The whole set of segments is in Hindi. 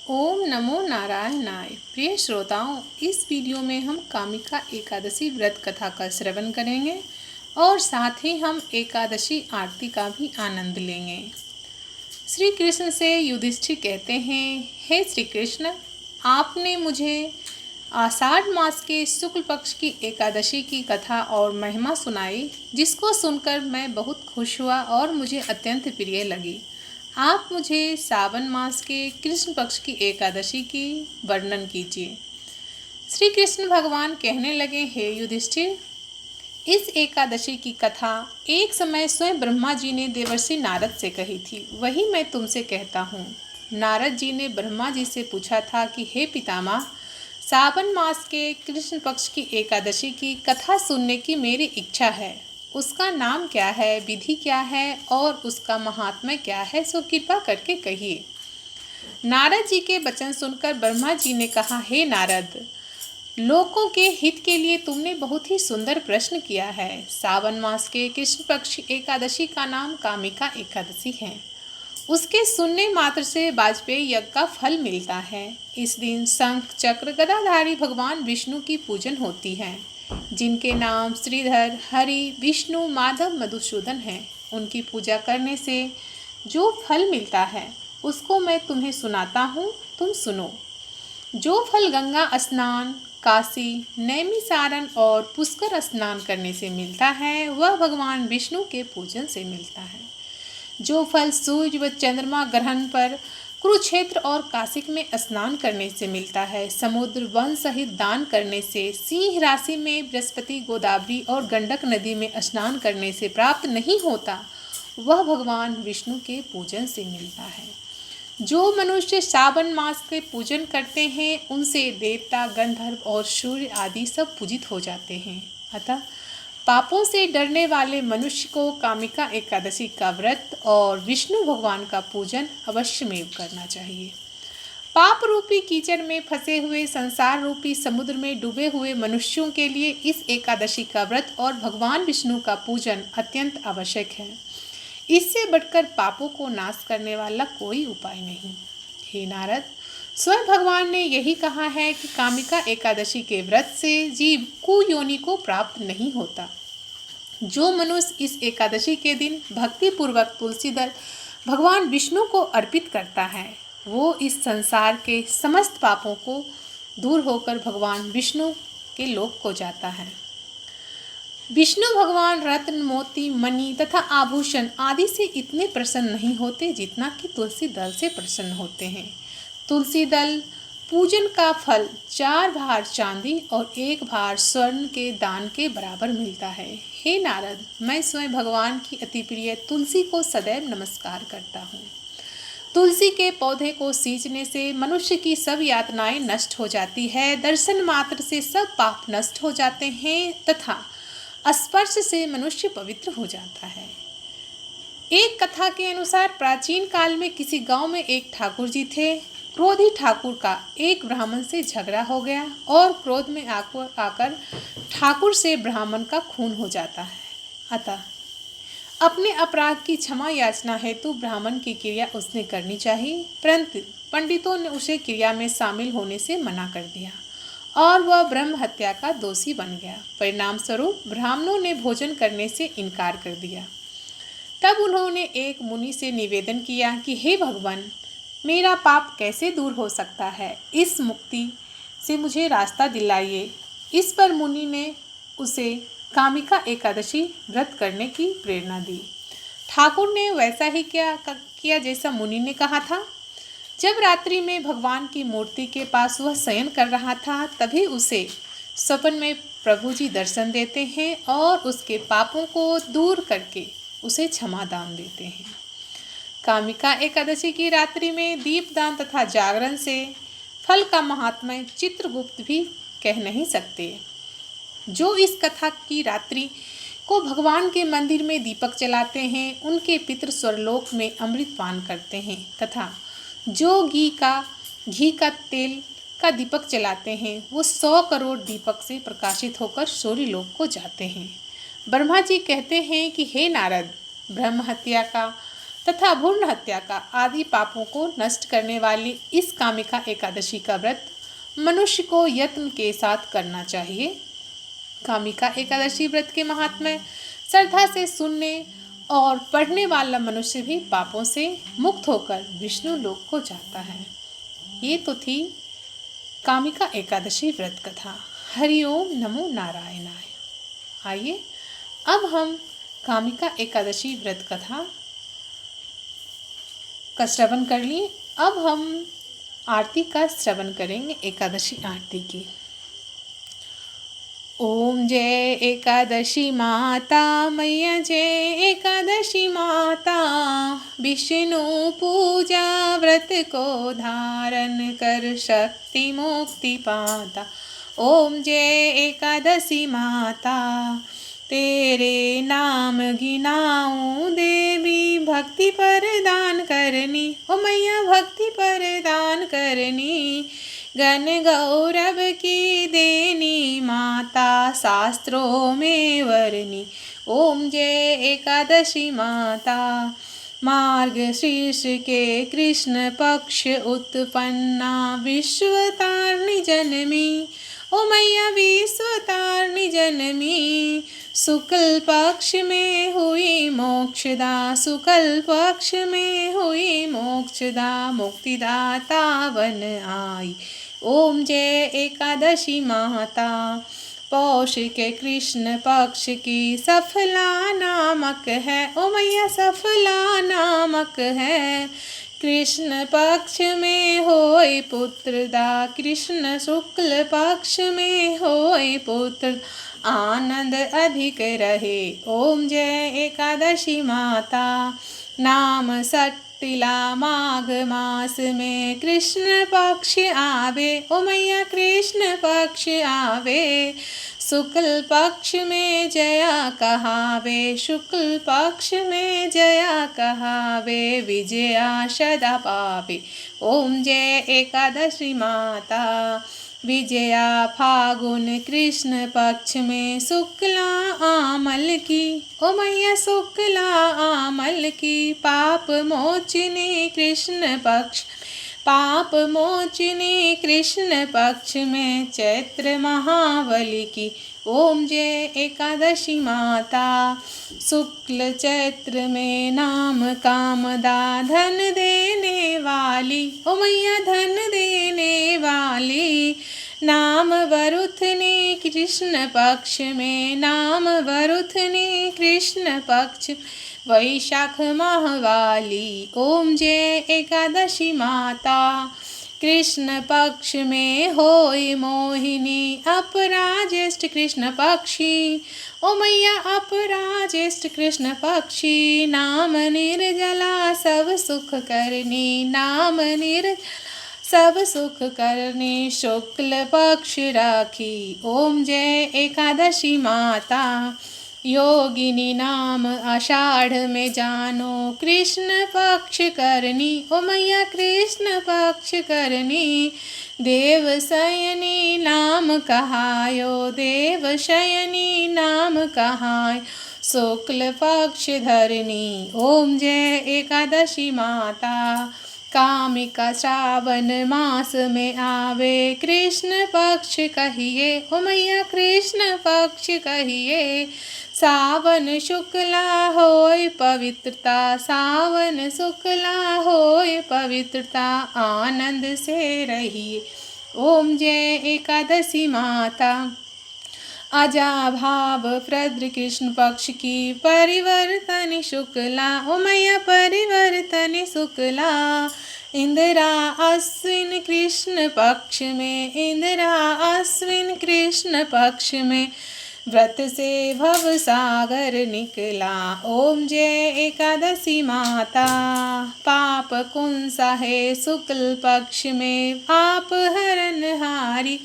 ओम नमो नारायणाय। प्रिय श्रोताओं, इस वीडियो में हम कामिका एकादशी व्रत कथा का श्रवण करेंगे और साथ ही हम एकादशी आरती का भी आनंद लेंगे। श्री कृष्ण से युधिष्ठिर कहते हैं, हे श्री कृष्ण, आपने मुझे आषाढ़ मास के शुक्ल पक्ष की एकादशी की कथा और महिमा सुनाई, जिसको सुनकर मैं बहुत खुश हुआ और मुझे अत्यंत प्रिय लगी। आप मुझे सावन मास के कृष्ण पक्ष की एकादशी की वर्णन कीजिए। श्री कृष्ण भगवान कहने लगे, हे युधिष्ठिर, इस एकादशी की कथा एक समय स्वयं ब्रह्मा जी ने देवर्षि नारद से कही थी, वही मैं तुमसे कहता हूँ। नारद जी ने ब्रह्मा जी से पूछा था कि हे पितामह, सावन मास के कृष्ण पक्ष की एकादशी की कथा सुनने की मेरी इच्छा है। उसका नाम क्या है, विधि क्या है और उसका महात्म्य क्या है, सो कृपा करके कहिए। नारद जी के वचन सुनकर ब्रह्मा जी ने कहा, हे नारद, लोकों के हित के लिए तुमने बहुत ही सुंदर प्रश्न किया है। सावन मास के कृष्ण पक्ष एकादशी का नाम कामिका एकादशी है। उसके सुनने मात्र से वाजपेयी यज्ञ का फल मिलता है। इस दिन शंख चक्र गदाधारी भगवान विष्णु की पूजन होती है, जिनके नाम श्रीधर, हरि, विष्णु, माधव, मधुसूदन हैं। उनकी पूजा करने से जो फल मिलता है उसको मैं तुम्हें सुनाता हूँ, तुम सुनो। जो फल गंगा स्नान, काशी, नैमिसारण और पुष्कर स्नान करने से मिलता है, वह भगवान विष्णु के पूजन से मिलता है। जो फल सूर्य व चंद्रमा ग्रहण पर कुरुक्षेत्र और काशिक में स्नान करने से मिलता है, समुद्र वन सहित दान करने से, सिंह राशि में बृहस्पति, गोदावरी और गंडक नदी में स्नान करने से प्राप्त नहीं होता, वह भगवान विष्णु के पूजन से मिलता है। जो मनुष्य सावन मास के पूजन करते हैं, उनसे देवता, गंधर्व और सूर्य आदि सब पूजित हो जाते हैं। अतः पापों से डरने वाले मनुष्य को कामिका एकादशी का व्रत और विष्णु भगवान का पूजन अवश्यमेव करना चाहिए। पाप रूपी कीचड़ में फंसे हुए, संसार रूपी समुद्र में डूबे हुए मनुष्यों के लिए इस एकादशी का व्रत और भगवान विष्णु का पूजन अत्यंत आवश्यक है। इससे बढ़कर पापों को नाश करने वाला कोई उपाय नहीं। हे नारद, स्वयं भगवान ने यही कहा है कि कामिका एकादशी के व्रत से जीव कुयोनि को प्राप्त नहीं होता। जो मनुष्य इस एकादशी के दिन भक्ति पूर्वक तुलसी दल भगवान विष्णु को अर्पित करता है, वो इस संसार के समस्त पापों को दूर होकर भगवान विष्णु के लोक को जाता है। विष्णु भगवान रत्न, मोती, मणि तथा आभूषण आदि से इतने प्रसन्न नहीं होते जितना कि तुलसी दल से प्रसन्न होते हैं। तुलसी दल पूजन का फल 4 भार चांदी और 1 भार स्वर्ण के दान के बराबर मिलता है। हे नारद, मैं स्वयं भगवान की अति प्रिय तुलसी को सदैव नमस्कार करता हूँ। तुलसी के पौधे को सींचने से मनुष्य की सब यातनाएं नष्ट हो जाती है, दर्शन मात्र से सब पाप नष्ट हो जाते हैं तथा स्पर्श से मनुष्य पवित्र हो जाता है। एक कथा के अनुसार प्राचीन काल में किसी गांव में एक ठाकुर जी थे। क्रोधी ठाकुर का एक ब्राह्मण से झगड़ा हो गया और क्रोध में आकर ठाकुर से ब्राह्मण का खून हो जाता है। अतः अपने अपराध की क्षमा याचना हेतु ब्राह्मण की क्रिया उसने करनी चाहिए, परंतु पंडितों ने उसे क्रिया में शामिल होने से मना कर दिया और वह ब्रह्म हत्या का दोषी बन गया। परिणाम स्वरूप ब्राह्मणों ने भोजन करने से इनकार कर दिया। तब उन्होंने एक मुनि से निवेदन किया कि हे भगवान, मेरा पाप कैसे दूर हो सकता है, इस मुक्ति से मुझे रास्ता दिलाइए। इस पर मुनि ने उसे कामिका एकादशी व्रत करने की प्रेरणा दी। ठाकुर ने वैसा ही किया जैसा मुनि ने कहा था। जब रात्रि में भगवान की मूर्ति के पास वह शयन कर रहा था, तभी उसे स्वप्न में प्रभु जी दर्शन देते हैं और उसके पापों को दूर करके उसे क्षमा दान देते हैं। कामिका एकादशी की रात्रि में दीपदान तथा जागरण से फल का महात्म्य चित्रगुप्त भी कह नहीं सकते। जो इस कथा की रात्रि को भगवान के मंदिर में दीपक जलाते हैं, उनके पितृ स्वर्लोक में अमृत पान करते हैं तथा जो घी का तेल का दीपक जलाते हैं, वो 100 करोड़ दीपक से प्रकाशित होकर सूर्य लोक को जाते हैं। ब्रह्मा जी कहते हैं कि हे नारद, ब्रह्म हत्या का तथा भ्रूण हत्या का आदि पापों को नष्ट करने वाली इस कामिका एकादशी का व्रत मनुष्य को यत्न के साथ करना चाहिए। कामिका एकादशी व्रत के महात्म्य श्रद्धा से सुनने और पढ़ने वाला मनुष्य भी पापों से मुक्त होकर विष्णु लोक को जाता है। ये तो थी कामिका एकादशी व्रत कथा। हरिओम नमो नारायणाय। आइए अब हम कामिका एकादशी व्रत कथा का श्रवण कर लिए। अब हम आरती का श्रवण करेंगे, एकादशी आरती की। ओम जय एकादशी माता मैया, जय एकादशी माता, विष्णु पूजा व्रत को धारण कर शक्ति मुक्ति पाता। ओम जय एकादशी माता, तेरे नाम गिनाऊं देवी, भक्ति प्रदान करनी, ओ मैया भक्ति प्रदान करनी। गण गौरव की देनी माता, शास्त्रों में वरनी। ओम जय एकादशी माता, मार्गशीर्ष के कृष्ण पक्ष उत्पन्ना, विश्वतारिणी जनमी, ओ मैया विश्वतारिणी जनमी। शुक्ल पक्ष में हुई मोक्षदा, शुक्ल पक्ष में हुई मोक्षदा, मुक्तिदाता बन आई। ओम जय एकादशी माता, पौष के कृष्ण पक्ष की सफला नामक है, ओ मैया सफला नामक है। कृष्ण पक्ष में होय पुत्रदा, कृष्ण शुक्ल पक्ष में होय पुत्र, आनंद अधिक रहे। ओम जय एकादशी माता, नाम सट्टिला माघ मास में कृष्ण पक्ष आवे, ओ मैया कृष्ण पक्ष आवे। शुक्ल पक्ष में जया कहावे, शुक्ल पक्ष में जया कहावे, विजया सदा पावे। ओम जय एकादशी माता, विजया फागुन कृष्ण पक्ष में शुक्ला आमल की, ओ मैया शुक्ला आमल की। पाप मोचिनी कृष्ण पक्ष, पाप मोचिनी कृष्ण पक्ष में चैत्र महाबली की। ओम जय एकादशी माता, शुक्ल चैत्र में नाम कामदा, धन देने वाली, ओ मैया धन देने वाली। नाम वरुथनी कृष्ण पक्ष में, नाम वरुथनी कृष्ण पक्ष, वैशाख माह वाली। ओम जय एकादशी माता, कृष्ण पक्ष में होय मोहिनी, अपराजेष्ठ कृष्ण पक्षी, ओ मैया अपराजेष्ठ कृष्ण पक्षी। नाम निर्जला सब सुख करनी, नाम निर्जला सब सुख करनी, शुक्ल पक्ष राखी। ओम जय एकादशी माता, योगिनी नाम आषाढ़ में जानो, कृष्ण पक्ष करनी, ओ मैया कृष्ण पक्ष करनी। देव शयनी नाम कहायो, देव शयनी नाम कहाय, शुक्ल पक्ष धरनी। ओम जय एकादशी माता, कामिका श्रावण मास में आवे, कृष्ण पक्ष कहिए, ओ मैया कृष्ण पक्ष कहिए। सावन शुक्ला होय पवित्रता, सावन शुक्ला होय पवित्रता, आनंद से रहिए। ओम जय एकादशी माता, अजा भाव प्रद्र कृष्ण पक्ष की, परिवर्तन शुक्ला, ओ मैया परिवर्तन शुक्ला। इंदिरा अश्विन कृष्ण पक्ष में, इंदिरा अश्विन कृष्ण पक्ष में, व्रत से भव सागर निकला। ओम जय एकादशी माता, पाप कुंसा है शुक्ल पक्ष में, आप हरन हारी,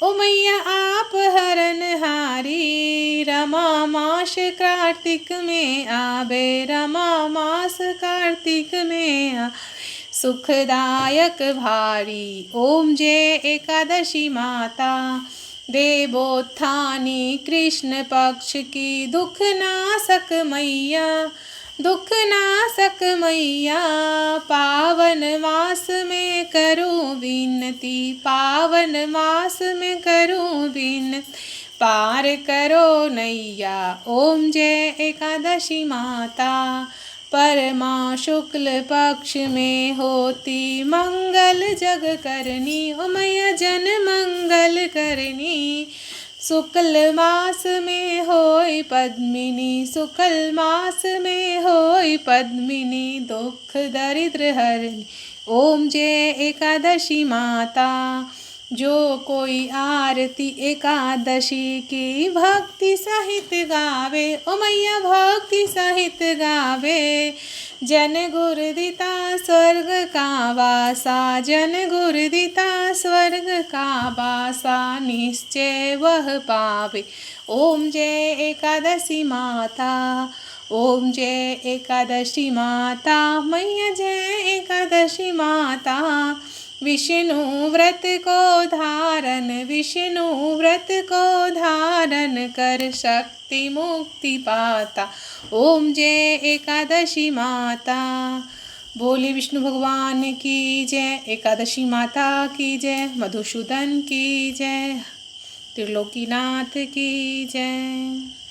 ओ मैया आप हरन हारी। रमा मास कार्तिक में आवे, रमा मास कार्तिक में आ, सुखदायक भारी। ओम जय एकादशी माता, देवोत्थानी कृष्ण पक्ष की, दुख नाशक मैया, दुख नाशक मैया पावन मास में करूं विनती, पावन मास में करूं विनती, पार करो नैया। ओम जय एकादशी माता, परमा शुक्ल पक्ष में होती मंगल जग करनी, ओ मैया जन मंगल करनी। शुक्ल मास में होई पद्मिनी, शुक्ल मास में होई पद्मिनी, दुख दरिद्र हरनी। ओम जय एकादशी माता, जो कोई आरती एकादशी की भक्ति सहित गावे, ओ मैया भक्ति सहित गावे, जन गुरु दिता स्वर्ग का वासा, जन गुरु दिता स्वर्ग का वासा, निश्चय वह पावे। ओम जय एकादशी माता, ओम जय एकादशी माता, मैया जय एकादशी माता। विष्णु व्रत को धारण, विष्णु व्रत को धारण कर शक्ति मुक्ति पाता। ओम जय एकादशी माता। बोले विष्णु भगवान की जय, एकादशी माता की जय, मधुसूदन की जय, त्रिलोकीनाथ की जय।